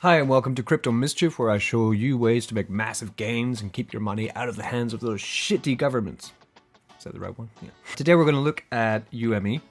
Hi and welcome to Crypto Mischief, where I show you ways to make massive gains and keep your money out of the hands of those shitty governments. Is that the right one? Yeah. Today we're going to look at UME,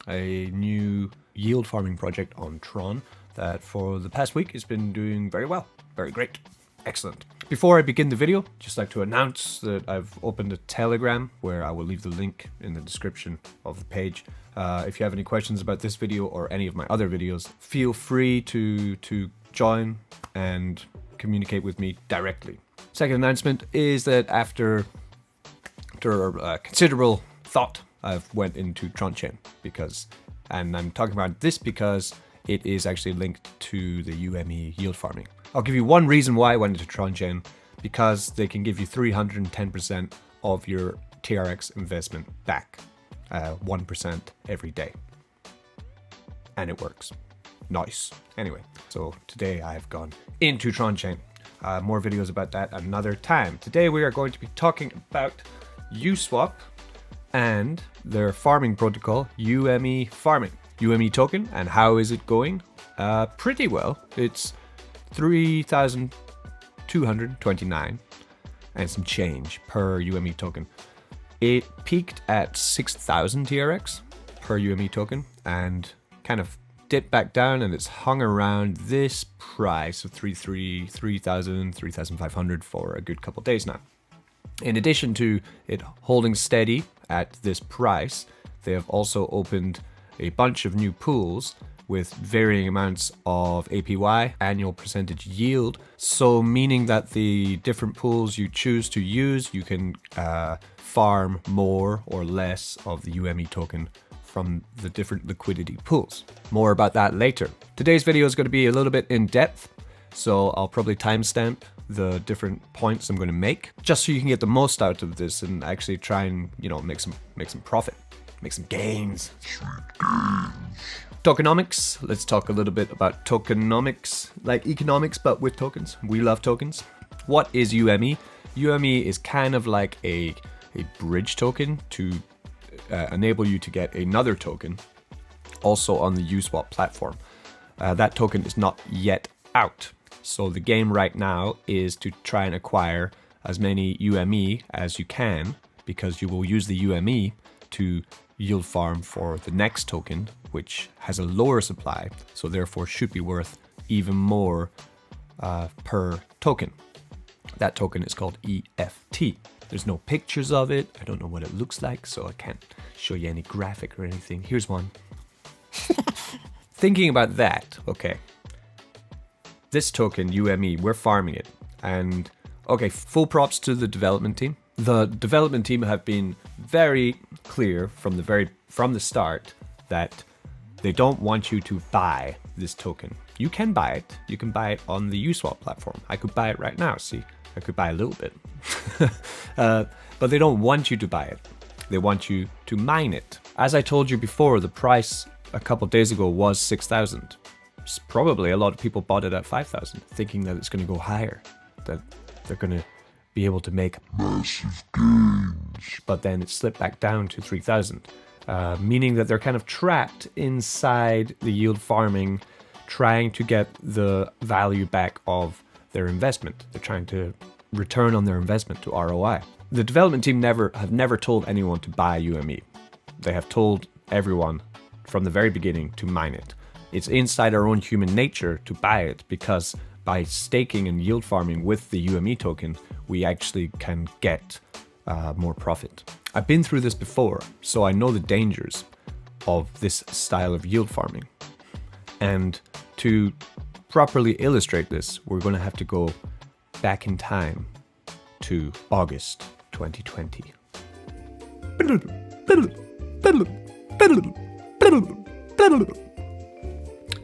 a new yield farming project on Tron that for the past week has been doing very well. Very great. Excellent. Before I begin the video, just like to announce that I've opened a Telegram where I will leave the link in the description of the page. If you have any questions about this video or any of my other videos, feel free to join and communicate with me directly. Second announcement is that after considerable thought, I've went into TRONCHAIN and I'm talking about this because it is actually linked to the UME yield farming. I'll give you one reason why I went into TRONCHAIN: because they can give you 310% of your TRX investment back, 1% every day, and it works. Nice. Anyway, so today I've gone into TRONCHAIN. More videos about that another time. Today we are going to be talking about Uswap and their farming protocol, UME Farming. UME token, and how is it going? Pretty well. It's 3,229 and some change per UME token. It peaked at 6,000 TRX per UME token and kind of dipped back down, and it's hung around this price of 3,500 for a good couple of days now. In addition to it holding steady at this price, they have also opened a bunch of new pools with varying amounts of APY, annual percentage yield. So meaning that the different pools you choose to use, you can farm more or less of the UME token from the different liquidity pools. More about that later. Today's video is going to be a little bit in depth, so I'll probably timestamp the different points I'm going to make, just so you can get the most out of this and actually try and, make some profit, make some gains. Tokenomics. Let's talk a little bit about tokenomics, like economics, but with tokens. We love tokens. What is UME? UME is kind of like a bridge token to enable you to get another token also on the Uswap platform. That token is not yet out. So the game right now is to try and acquire as many UME as you can, because you will use the UME to yield farm for the next token, which has a lower supply, so therefore should be worth even more per token. That token is called EFT. There's no pictures of it. I don't know what it looks like, so I can't show you any graphic or anything. Here's one. Thinking about that, okay. This token, UME, we're farming it. And okay, full props to the development team. The development team have been very clear from the start that they don't want you to buy this token. You can buy it. You can buy it on the Uswap platform. I could buy it right now. See, I could buy a little bit. But they don't want you to buy it. They want you to mine it. As I told you before, the price a couple days ago was 6,000. Probably a lot of people bought it at 5,000, thinking that it's going to go higher, that they're going to be able to make massive gains. But then it slipped back down to 3,000, meaning that they're kind of trapped inside the yield farming, trying to get the value back of their investment. They're trying to return on their investment to ROI. The development team have never told anyone to buy UME. They have told everyone from the very beginning to mine it. It's inside our own human nature to buy it, because by staking and yield farming with the UME token, we actually can get more profit. I've been through this before, so I know the dangers of this style of yield farming. And to properly illustrate this, we're going to have to go back in time to August 2020.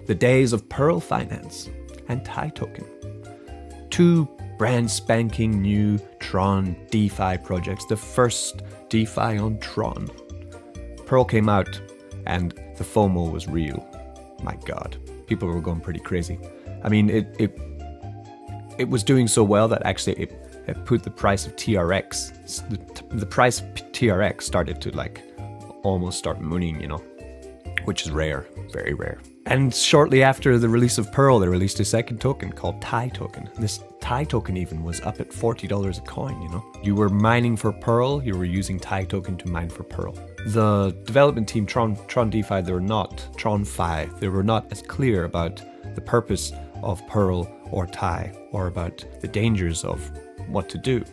The days of Pearl Finance and TIE Token. Two brand spanking new Tron DeFi projects, the first DeFi on Tron. Pearl came out and the FOMO was real. My God, people were going pretty crazy. I mean, it was doing so well that actually it put the price of TRX, the price of TRX started to almost start mooning, which is rare, very rare. And shortly after the release of Pearl, they released a second token called TIE token. This TIE token even was up at $40 a coin, you know? You were mining for Pearl, you were using TIE token to mine for Pearl. The development team Tron DeFi, they were not as clear about the purpose of Pearl or TIE, or about the dangers of what to do.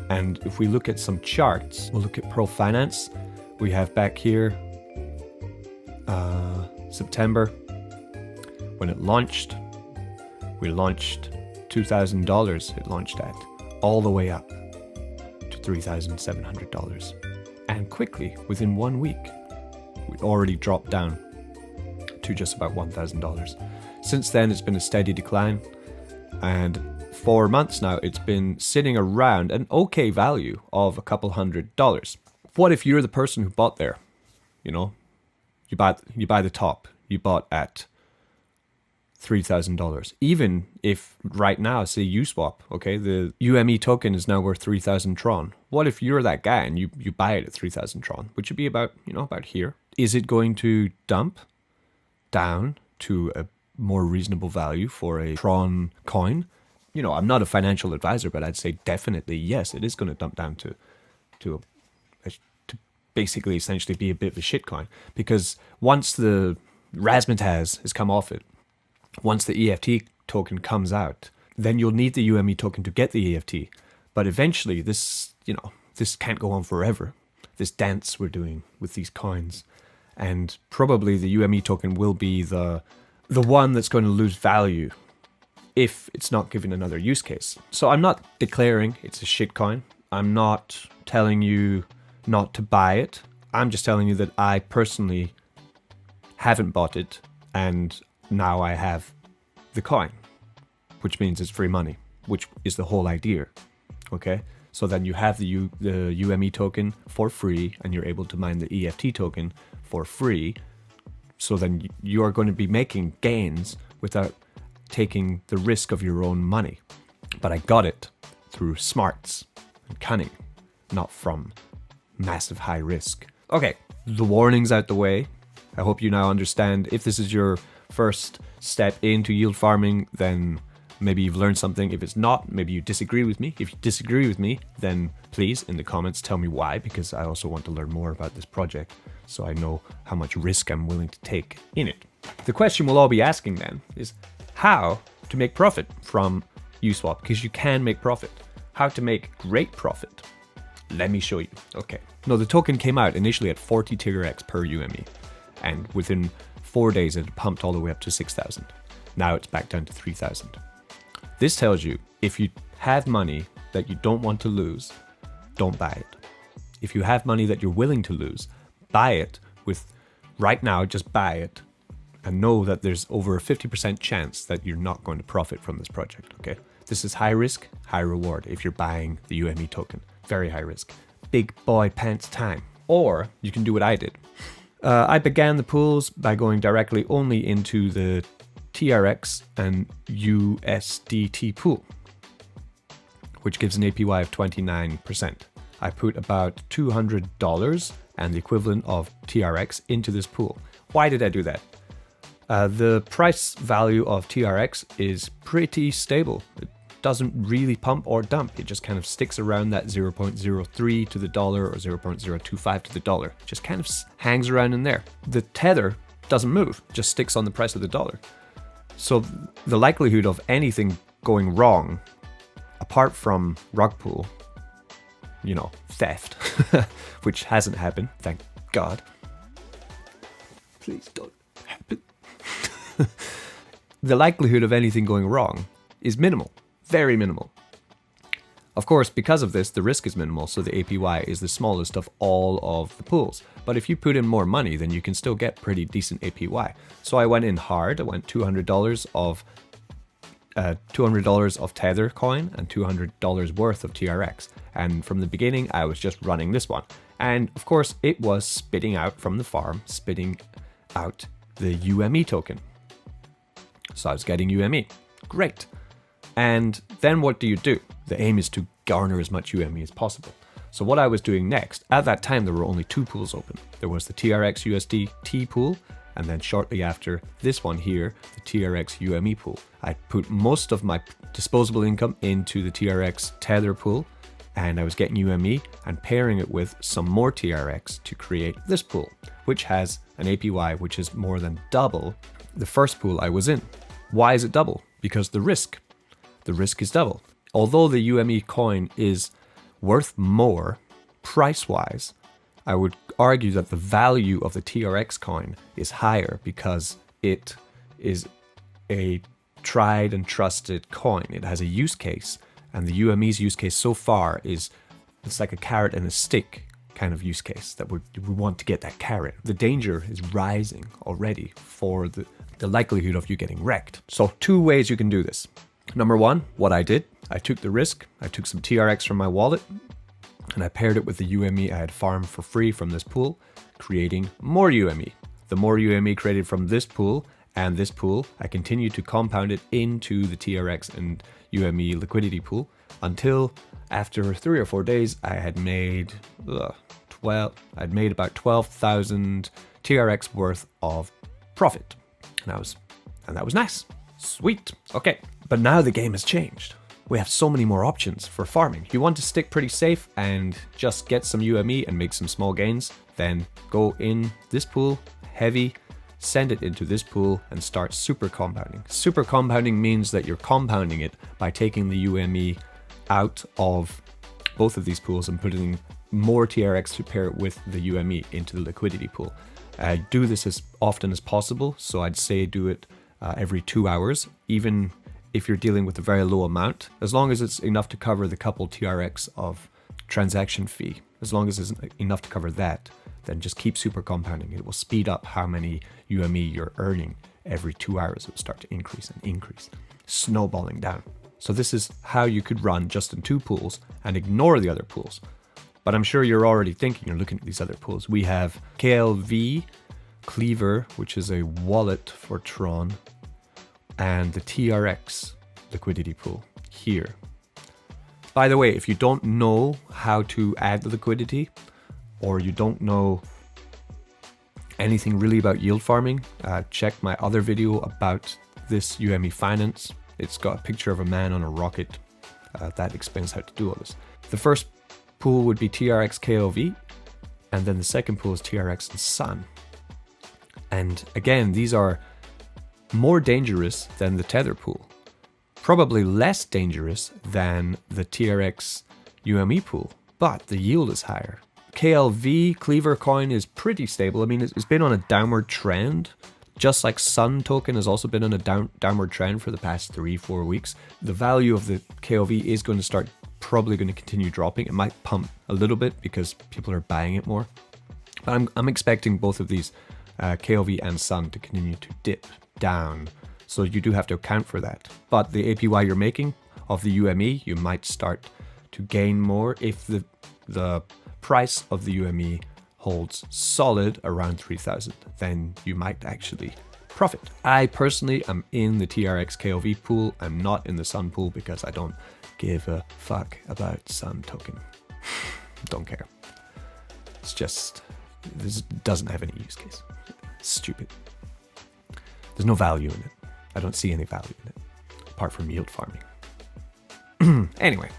And if we look at some charts, we'll look at Pearl Finance. We have back here, September, when it launched. We launched $2,000 it launched at, all the way up to $3,700. And quickly, within 1 week, we already dropped down to just about $1,000. Since then, it's been a steady decline, and for months now, it's been sitting around an okay value of a couple $100. What if you're the person who bought there? You know, you buy the top. You bought at $3,000. Even if right now, say Uswap, okay, the UME token is now worth 3,000 Tron. What if you're that guy and you buy it at 3,000 Tron, which would be about, you know, about here? Is it going to dump down to a more reasonable value for a Tron coin? You know, I'm not a financial advisor, but I'd say definitely yes, it is going to dump down to basically essentially be a bit of a shitcoin, because once the razzmatazz has come off it, once the EFT token comes out, then you'll need the UME token to get the EFT. But eventually this can't go on forever. This dance we're doing with these coins, and probably the UME token will be the one that's going to lose value if it's not given another use case. So I'm not declaring it's a shitcoin. I'm not telling you not to buy it. I'm just telling you that I personally haven't bought it, and now I have the coin, which means it's free money, which is the whole idea. Okay, so then you have the UME token for free, and you're able to mine the EFT token for free. So then you are going to be making gains without taking the risk of your own money. But I got it through smarts and cunning, not from massive high risk. Okay, the warning's out the way. I hope you now understand. If this is your first step into yield farming, then maybe you've learned something. If it's not, maybe you disagree with me. If you disagree with me, then please in the comments tell me why, because I also want to learn more about this project so I know how much risk I'm willing to take in it. The question we'll all be asking then is how to make profit from Uswap, because you can make profit. How to make great profit. Let me show you. Okay. No, the token came out initially at 40 TRX per UME, and within 4 days it pumped all the way up to 6,000. Now it's back down to 3,000. This tells you if you have money that you don't want to lose, don't buy it. If you have money that you're willing to lose, buy it with right now, just buy it and know that there's over a 50% chance that you're not going to profit from this project, okay? This is high risk, high reward if you're buying the UME token. Very high risk. Big boy pants time. Or you can do what I did. I began the pools by going directly only into the TRX and USDT pool, which gives an APY of 29%. I put about $200 and the equivalent of TRX into this pool. Why did I do that? The price value of TRX is pretty stable. It doesn't really pump or dump. It just kind of sticks around that 0.03 to the dollar or 0.025 to the dollar. Just kind of hangs around in there. The tether doesn't move, just sticks on the price of the dollar. So the likelihood of anything going wrong, apart from rug pull, you know, theft, which hasn't happened, thank God. Please don't happen. The likelihood of anything going wrong is minimal. Very minimal. Of course, because of this, the risk is minimal, so the APY is the smallest of all of the pools. But if you put in more money, then you can still get pretty decent APY. So I went in hard. I went $200 of Tether coin and $200 worth of TRX. And from the beginning, I was just running this one. And of course, it was spitting out from the farm, spitting out the UME token. So I was getting UME. Great. And then what do? The aim is to garner as much UME as possible. So what I was doing next, at that time there were only two pools open. There was the TRX USDT pool And then shortly after this one here, the TRX UME pool. I put most of my disposable income into the TRX Tether pool, and I was getting UME and pairing it with some more TRX to create this pool, which has an APY which is more than double the first pool I was in. Why is it double? Because the risk is double. Although the UME coin is worth more price-wise, I would argue that the value of the TRX coin is higher because it is a tried and trusted coin. It has a use case, and the UME's use case so far is it's like a carrot and a stick kind of use case that we want to get that carrot. The danger is rising already for the likelihood of you getting wrecked. So 2 ways you can do this. Number 1, what I did, I took the risk. I took some TRX from my wallet and I paired it with the UME I had farmed for free from this pool, creating more UME. The more UME created from this pool and this pool, I continued to compound it into the TRX and UME liquidity pool until after 3 or 4 days, I had made about 12,000 TRX worth of profit. And that was nice. Sweet. Okay. But now the game has changed. We have so many more options for farming. If you want to stick pretty safe and just get some UME and make some small gains, then go in this pool, heavy, send it into this pool and start super compounding. Super compounding means that you're compounding it by taking the UME out of both of these pools and putting more TRX to pair it with the UME into the liquidity pool. I do this as often as possible, so I'd say do it every 2 hours, even if you're dealing with a very low amount, as long as it's enough to cover the couple TRX of transaction fee. As long as it's enough to cover that, then just keep super compounding. It will speed up how many UME you're earning. Every 2 hours, it will start to increase and increase, snowballing down. So this is how you could run just in 2 pools and ignore the other pools. But I'm sure you're already thinking, you're looking at these other pools. We have KLV, Cleaver, which is a wallet for Tron, and the TRX liquidity pool here. By the way, if you don't know how to add the liquidity, or you don't know anything really about yield farming, check my other video about this UME Finance. It's got a picture of a man on a rocket that explains how to do all this. The first pool would be TRX KOV, and then the second pool is TRX and Sun. And again, these are more dangerous than the Tether pool. Probably less dangerous than the TRX UME pool, but the yield is higher. KLV, Cleaver coin, is pretty stable. I mean, it's been on a downward trend, just like Sun token has also been on a downward trend for the past 3-4 weeks. The value of the KLV is going to start, probably going to continue dropping. It might pump a little bit because people are buying it more. But I'm expecting both of these, KLV and Sun, to continue to dip down. So you do have to account for that. But the APY you're making of the UME, you might start to gain more if the price of the UME holds solid around 3,000. Then you might actually profit. I personally am in the TRX KOV pool. I'm not in the Sun pool because I don't give a fuck about Sun token. Don't care. It's just, this doesn't have any use case. It's stupid. There's no value in it. I don't see any value in it, apart from yield farming. Anyway,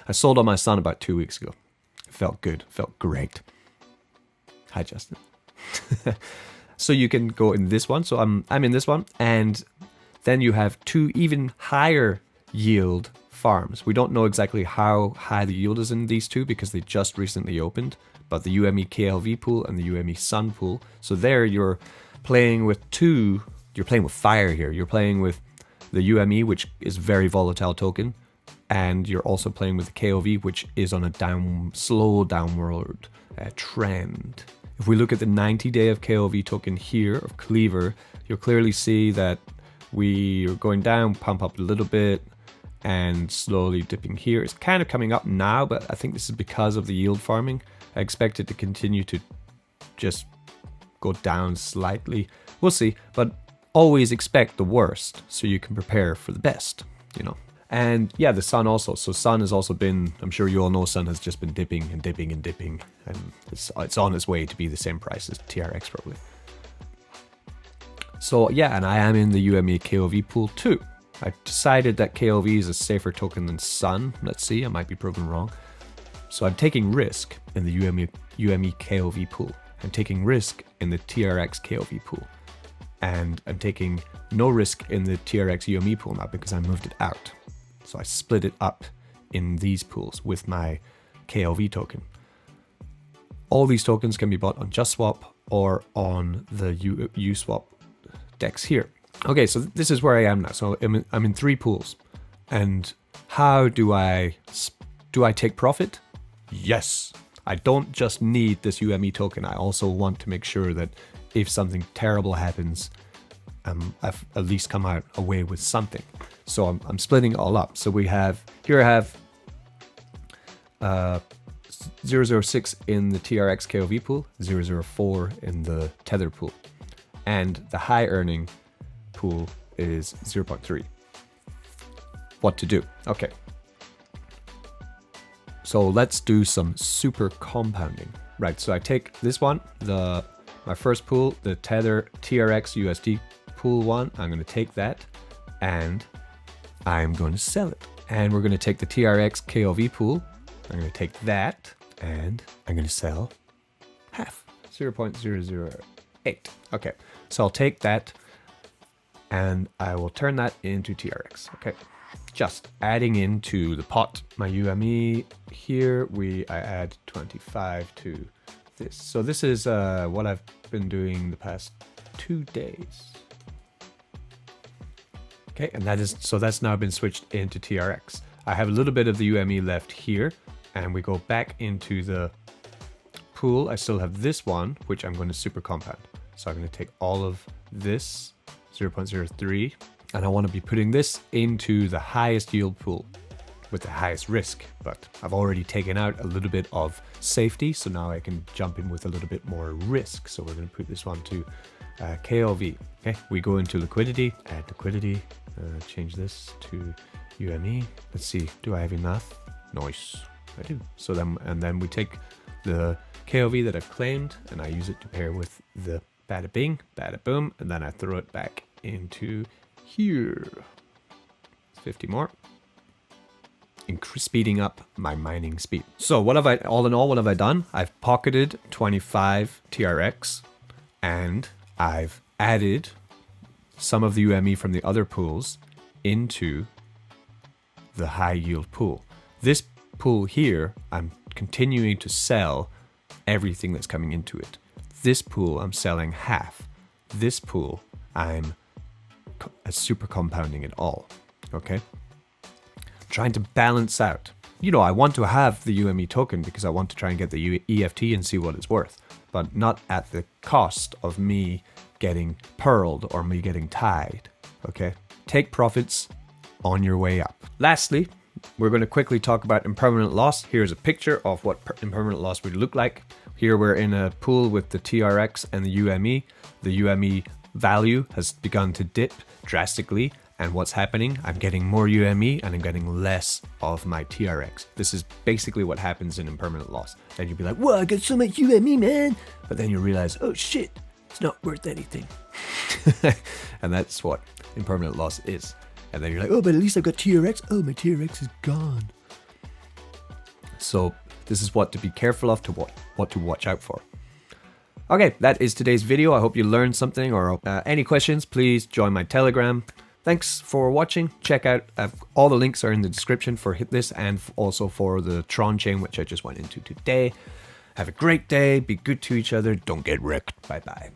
I sold on my Sun about 2 weeks ago. It felt good, felt great. Hi, Justin. So you can go in this one. So I'm in this one, and then you have 2 even higher yield farms. We don't know exactly how high the yield is in these 2 because they just recently opened, but the UME KLV pool and the UME Sun pool. So there you're playing with you're playing with fire here. You're playing with the UME, which is a very volatile token, and you're also playing with the KOV, which is on a slow downward trend. If we look at the 90-day of KOV token here, of Cleaver, you'll clearly see that we are going down, pump up a little bit, and slowly dipping here. It's kind of coming up now, but I think this is because of the yield farming. I expect it to continue to just go down slightly. We'll see, but always expect the worst so you can prepare for the best, you know. And yeah, the Sun also. So Sun has also been, I'm sure you all know, Sun has just been dipping and dipping and dipping, and it's on its way to be the same price as TRX probably. So yeah, and I am in the UME KOV pool too. I decided that KOV is a safer token than Sun. Let's see, I might be proven wrong. So I'm taking risk in the UME KOV pool. I'm taking risk in the TRX KOV pool. And I'm taking no risk in the TRX UME pool now because I moved it out. So I split it up in these pools with my KOV token. All these tokens can be bought on Uswap or on the Uswap DEX here. Okay, so this is where I am now. So I'm in 3 pools. And how do I take profit? Yes. I don't just need this UME token. I also want to make sure that if something terrible happens, I've at least come out away with something. So I'm splitting it all up. So we have, here I have 0.06 in the TRX KOV pool, 0.04 in the Tether pool. And the high earning pool is 0.3. What to do? Okay. So let's do some super compounding. Right, so I take this one, my first pool, the Tether TRX USD pool one. I'm going to take that and I'm going to sell it. And we're going to take the TRX KOV pool. I'm going to take that and I'm going to sell half, 0.008. Okay, so I'll take that and I will turn that into TRX. Okay, just adding into the pot my UME here. I add 25 to this. So this is what I've been doing the past 2 days. Okay, and that's now been switched into TRX. I have a little bit of the UME left here, and we go back into the pool. I still have this one, which I'm going to super compound. So I'm going to take all of this, 0.03, and I want to be putting this into the highest yield pool with the highest risk. But I've already taken out a little bit of safety, so now I can jump in with a little bit more risk. So we're going to put this one to KOV. Okay, we go into liquidity, add liquidity, change this to UME. Let's see, do I have enough? Nice, I do. So then we take the KOV that I've claimed and I use it to pair with the bada bing, bada boom, and then I throw it back into here. 50 more. Speeding up my mining speed. So all in all, what have I done? I've pocketed 25 TRX and I've added some of the UME from the other pools into the high yield pool. This pool here, I'm continuing to sell everything that's coming into it. This pool, I'm selling half. This pool, I'm super compounding it all. Okay? Trying to balance out. You know, I want to have the UME token because I want to try and get the EFT and see what it's worth, but not at the cost of me getting pearled or me getting tied. Okay? Take profits on your way up. Lastly, we're going to quickly talk about impermanent loss. Here's a picture of what impermanent loss would look like. Here we're in a pool with the TRX and the UME. The UME value has begun to dip drastically. And what's happening? I'm getting more UME and I'm getting less of my TRX. This is basically what happens in impermanent loss. And you'll be like, whoa, I got so much UME, man. But then you realize, oh shit, it's not worth anything. And that's what impermanent loss is. And then you're like, oh, but at least I've got TRX. Oh, my TRX is gone. So this is what to be careful of, what to watch out for. Okay, that is today's video. I hope you learned something, or any questions, please join my Telegram. Thanks for watching. Check out, all the links are in the description for this and also for the TRONCHAIN, which I just went into today. Have a great day. Be good to each other. Don't get wrecked. Bye-bye.